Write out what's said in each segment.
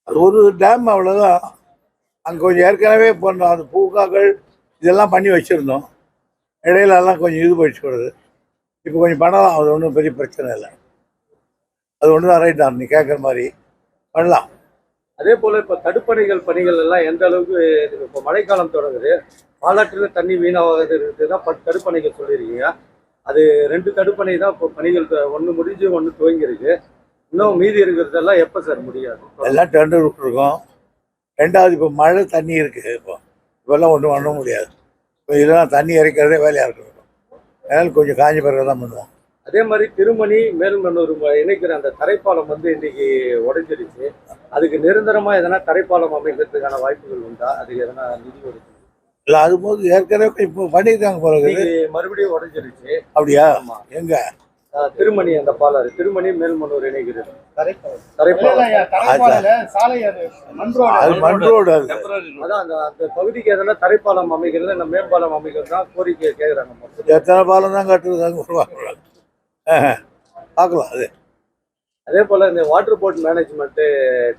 அது ஒரு டேம் அவ்வளோதான். அங்கே கொஞ்சம் ஏற்கனவே பண்ணோம், அந்த பூக்காக்கள் இதெல்லாம் பண்ணி வச்சுருந்தோம். இடையில எல்லாம் கொஞ்சம் இது போயிடுச்சு வருது. இப்போ கொஞ்சம் பண்ணலாம், அது ஒன்றும் பெரிய பிரச்சனை இல்லை. அது ஒன்று தான் ரைட் தான், நீ கேட்குற மாதிரி பண்ணலாம். அதே போல இப்போ பணிகள் எல்லாம் எந்த அளவுக்கு இப்போ மழைக்காலம் தொடங்குது, பாலாற்றில் தண்ணி வீணாவது தான் தடுப்பணைகள் சொல்லியிருக்கீங்க. அது 2 தடுப்பணை தான் இப்போ பணிகள் ஒன்று முடிஞ்சு ஒன்று துவங்கியிருக்கு. இன்னும் மீதி இருக்கிறதெல்லாம் எப்போ சார் முடியாது? எல்லாம் டெண்டர் விட்டுருக்கோம். ரெண்டாவது இப்போ மழை தண்ணி இருக்குது. இப்போல்லாம் ஒன்றும் பண்ண முடியாது. இப்போ இதெல்லாம் தண்ணி இறைக்கிறதே வேலையாக இருக்கும். அதனால் கொஞ்சம் காஞ்சி பிறகு தான் பண்ணுவோம். அதே மாதிரி திருமணி மேல்மன்னூர் இணைக்கிற அந்த தரைப்பாலம் இன்னைக்கு உடைஞ்சிருச்சு. அதுக்கு நிரந்தரமா எதனா தரைப்பாலம் அமைக்கிறதுக்கான வாய்ப்புகள் உண்டா? அதுக்கு எதனா நிதி ஒதுக்கீடு? இல்லை, அது போது ஏற்கனவே இப்போ பண்ணியிருக்காங்க போல. மறுபடியும் உடைஞ்சிருச்சு. அப்படியா? எங்க திருமணி அந்த பாலம், திருமணி மேல்மன்னூர் இணைக்கிறது அதான் அந்த பகுதிக்கு எதனா தரைப்பாலம் அமைக்கிறது, இந்த மேம்பாலம் அமைக்கிறது தான் கோரிக்கை கேட்குறாங்க. எத்தனை பாலம் தான் கட்டுறதாங்க பார்க்கலாம். அது அதே போல இந்த வாட்டர் போர்ட் மேனேஜ்மெண்ட்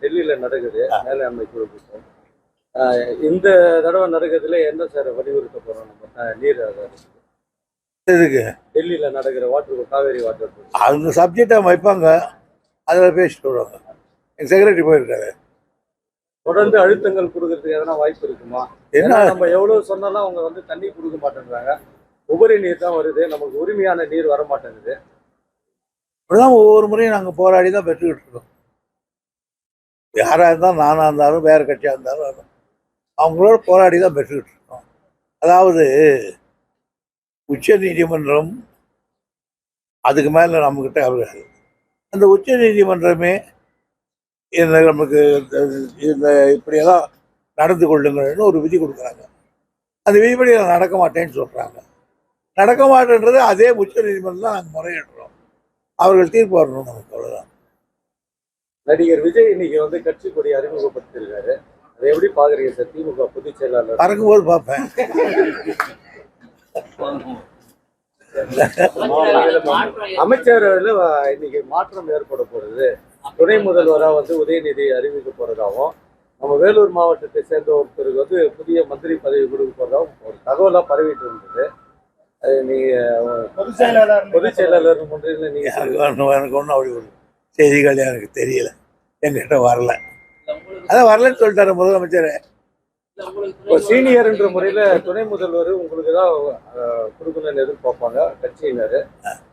டெல்லியில நடக்குது, மேலாண்மை குழு கூட்டம். இந்த தடவை நடக்கிறதுல என்ன சார் வலியுறுத்த போறோம்? நம்ம நீர் இதுக்கு டெல்லியில நடக்கிற காவேரி வாட்டர் போர்ட் அந்த சப்ஜெக்டை வைப்பாங்க, அதில் பேசிட்டு வருவாங்க. எங்கள் செக்ரட்டரி போயிருக்காரு. தொடர்ந்து அழுத்தங்கள் கொடுக்கறதுக்கு எதனா வாய்ப்பு இருக்குமா? ஏன்னா நம்ம எவ்வளவு சொன்னாலும் அவங்க தண்ணி கொடுக்க மாட்டேங்கிறாங்க. உபரி நீர் தான் வருது, நமக்கு உரிமையான நீர் வர மாட்டேங்குது. இப்படிதான் ஒவ்வொரு முறையும் நாங்கள் போராடி தான் பெற்றுக்கிட்டு இருக்கோம். யாராக இருந்தாலும், நானாக இருந்தாலும், வேறு கட்சியாக இருந்தாலும், அவங்களோட போராடி தான் பெற்றுக்கிட்டு இருக்கோம். அதாவது உச்ச நீதிமன்றம் அதுக்கு மேலே நம்மக்கிட்ட அவர்கள் அந்த உச்ச நீதிமன்றமே நமக்கு இந்த இப்படியெல்லாம் நடந்து கொள்ளுங்கள்னு ஒரு விதி கொடுக்குறாங்க. அந்த விதிப்படி நடக்க மாட்டேன்னு சொல்கிறாங்க. நடக்க மாட்டேன்றது அதே உச்ச நீதிமன்றம் தான் நாங்கள் முறையிடுறோம். அவர்கள் தீர்ப்பு வரணும் நமக்கு, அவ்வளோதான். நடிகர் விஜய் இன்னைக்கு கட்சி கொடி அறிமுகப்படுத்திருக்காரு. அதை எப்படி பாக்குறீங்க சார்? திமுக பொதுச் செயலாளர் பறக்கும்போது பார்ப்பேன். அமைச்சரவையில் இன்னைக்கு மாற்றம் ஏற்பட போறது. துணை முதல்வரா உதயநிதி அறிவிக்க போறதாகவும், நம்ம வேலூர் மாவட்டத்தை சேர்ந்த ஒருத்தருக்கு புதிய மந்திரி பதவி கொடுக்க போறதாகவும் ஒரு தகவலா பரவிட்டு இருந்தது. அது நீங்க பொதுச் செயலாளர் முன்னிலையில் நீங்க எனக்கு ஒன்றும் அப்படி ஒரு செய்திகள் எனக்கு தெரியல, என்கிட்ட வரல. அதான் வரலன்னு சொல்லிட்டாரு முதலமைச்சர். இப்போ சீனியர் என்ற முறையில துணை முதல்வர் உங்களுக்கு தான் கொடுக்கணும்னு எதிர்பார்ப்பாங்க கட்சியினர்.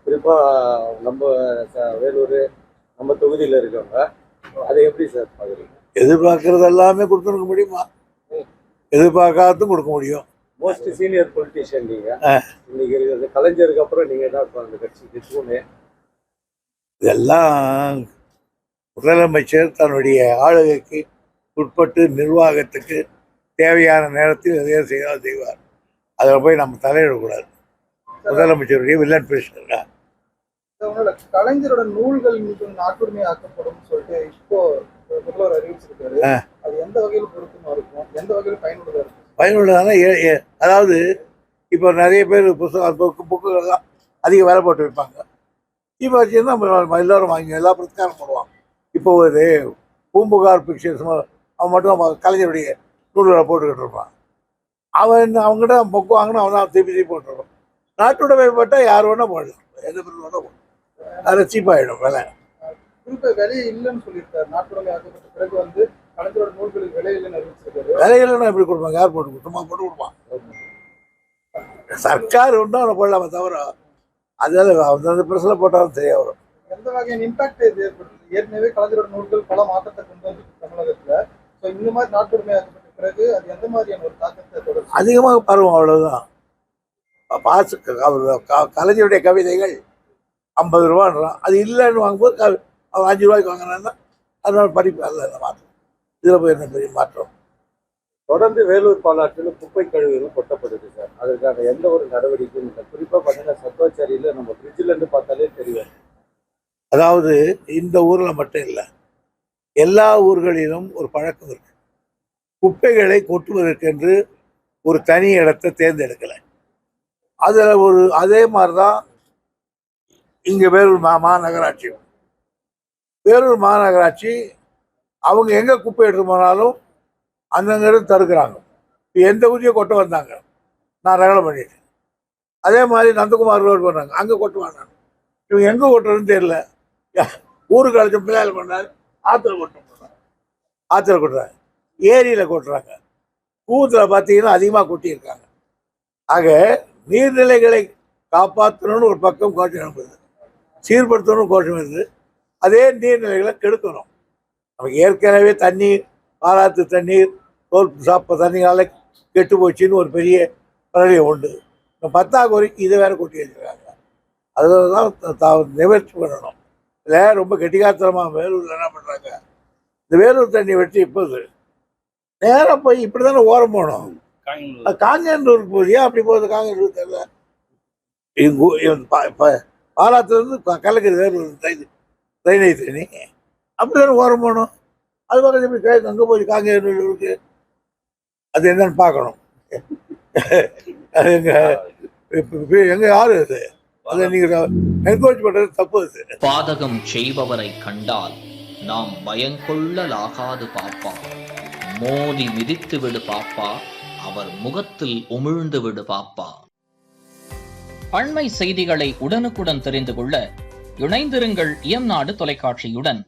குறிப்பா நம்ம வேலூர் நம்ம தொகுதியில இருக்கவங்க. அதை எப்படி சார் பாக்குறீங்க? எதிர்பார்க்கறது எல்லாமே கொடுத்துருக்க முடியுமா? எதிர்பார்க்காதும் கொடுக்க முடியும். மோஸ்ட் சீனியர் பொலிட்டீஷியன் நீங்க. இன்னைக்கு இருக்கிறது கலைஞருக்கு அப்புறம் நீங்க என்ன அந்த கட்சிக்கு தூணு? இதெல்லாம் முதலமைச்சர் தன்னுடைய ஆளுகைக்கு உட்பட்டு நிர்வாகத்துக்கு தேவையான நேரத்தில் எதையும் செய்வார். அதில் போய் நம்ம தலையிடக்கூடாது. முதலமைச்சருடைய வில்லன் பேசுகிறா. கலைஞரோட நூல்கள் நாட்டுரிமை ஆக்கப்படும் சொல்லிட்டு இப்போ முதல்வர் அறிவிச்சிருக்காரு. அது எந்த வகையில் பொருத்தமா இருக்கும், எந்த வகையில் பயனுள்ளதா இருக்கும்? பயனுள்ளதான, அதாவது இப்போ நிறைய பேர் புக்குகள்லாம் அதிக வேலை போட்டு வைப்பாங்க. இப்போ வச்சுன்னா நம்ம எல்லோரும் வாங்கி எல்லா பிரச்சாரம் பண்ணுவாங்க. இப்போ ஒரு பூம்புகார் பிக்சர்ஸ் அவன் மட்டும் கலைஞருடைய நூல்களை போட்டுக்கிட்டு இருப்பான். அவங்ககிட்ட புக்கு வாங்கினா அவன் தான் திருப்பி போட்டுருப்பான். நாட்டுடைமை போட்டால் யார் வேணா போடலாம், எந்த பொருள் வேணா போடலாம். அதில் சீப்பாகிடும் விலை. குறிப்பாக விலை இல்லைன்னு சொல்லியிருக்காரு. நாட்டுடைமை ஆக்கப்பட்ட பிறகு கலைஞரோட நூல்களுக்கு விலை இல்லைன்னு அறிவிச்சிருக்காரு. விலை இல்லைன்னா எப்படி கொடுப்பாங்க? யார் போட்டு சும்மா போட்டு கொடுப்பான்? சர்க்கார் ஒன்றும் அவனை போடலாமே தவிர அதனால அந்த பிரச்சனை போட்டாலும் சரியா வரும். எந்த வகையான இம்பாக்ட் இது ஏற்படுது? ஏற்கனவே கலைஞரோட நூல்கள் பல மாற்றத்தை கொண்டு வந்து தமிழகத்துல. ஸோ இந்த மாதிரி நாட்டுரிமை ஆக்கப்பட்ட பிறகு அது எந்த மாதிரியான ஒரு தாக்கத்தை தொடரும்? அதிகமாக பருவம், அவ்வளவுதான். கலைஞருடைய கவிதைகள் 50 ரூபான்றான். அது இல்லைன்னு வாங்கும்போது அவன் 5 ரூபாய்க்கு வாங்கினான்னா அதனால படிப்பு அல்ல மாற்றம். இதில் போய் என்ன பெரிய மாற்றம்? தொடர்ந்து வேலூர் பாலாற்றில் குப்பை கழிவுகளும் கொட்டப்படுது சார். அதற்கான எந்த ஒரு நடவடிக்கையும் இல்லை. குறிப்பாக பார்த்தீங்கன்னா சத்துவாச்சாரியில் நம்ம ஃப்ரிட்ஜிலேருந்து பார்த்தாலே தெரியும். அதாவது இந்த ஊரில் மட்டும் இல்லை, எல்லா ஊர்களிலும் ஒரு பழக்கம் இருக்கு. குப்பைகளை கொட்டுவதற்கென்று ஒரு தனி இடத்தை தேர்ந்தெடுக்கலை. அதில் அதே மாதிரி தான் இங்கே வேலூர் மாநகராட்சி அவங்க எங்கே குப்பை எடுத்து போனாலும் அந்தங்கிறது தடுக்கிறாங்க. இப்போ எந்த ஊதியை கொட்ட வந்தாங்க, நான் ரகலை பண்ணிட்டேன். அதே மாதிரி நந்தகுமார் ரோடு பண்ணாங்க, அங்கே கொட்டுவாங்க. இவங்க எங்கே கொட்டுறதுன்னு தெரியல. ஊருக்கு அழைச்ச பிள்ளைகள் பண்ணாரு, ஆற்றுல கொட்டுறாங்க, ஆற்றுல கொட்டுறாங்க, ஏரியில் கொட்டுறாங்க, கூத்தில் பார்த்தீங்கன்னா அதிகமாக கொட்டியிருக்காங்க. ஆக நீர்நிலைகளை காப்பாற்றணும்னு ஒரு பக்கம் கோஷம் எழுப்புது, சீர்படுத்தணும்னு கோஷம் எழுது. அதே நீர்நிலைகளை கெடுக்கணும். நமக்கு ஏற்கனவே தண்ணீர், பாலாத்து தண்ணீர், தோல் சாப்ப தண்ணியால் கெட்டு போச்சுன்னு ஒரு பெரிய பிரளயம் உண்டு. இப்போ பத்தாக்குறைக்கு இதை வேற கொட்டி வச்சுருக்காங்க. அதில் தான் நிவர்த்தி பண்ணணும். இதில் ரொம்ப கெட்டிக்காத்தனமாக வேலூரில் என்ன பண்ணுறாங்க, இந்த வேலூர் தண்ணி வெட்டி இப்போது நேராக போய் இப்படி தானே ஓரம் போகணும். காங்கேயனூருக்கு போகுது, ஏன் அப்படி போகுது காங்கேயனூர் தெரியல. பாலாத்துலேருந்து கலக்குது வேலூர் ட்ரைனேஜ் தண்ணி, அப்படி தானே ஓரம் போகணும். அது பக்கத்து இப்படி கேட்கு அங்கே போய் காங்கேயனூருக்கு அது என்னன்னு பார்க்கணும். அது எங்க யாரு அது, அதை நீங்க என்கரேஜ் பண்றது தப்பு. அது பாதகம் செய்பவரை கண்டால் நாம் பயங்கொள்ளலாகாது பாப்பா, மோதி மிதித்து விடு பாப்பா, அவர் முகத்தில் உமிழ்ந்து விடு பாப்பா. அண்மை செய்திகளை உடனுக்குடன் தெரிந்து கொள்ள இணைந்திருங்கள் இயம்நாடு தொலைக்காட்சியுடன்.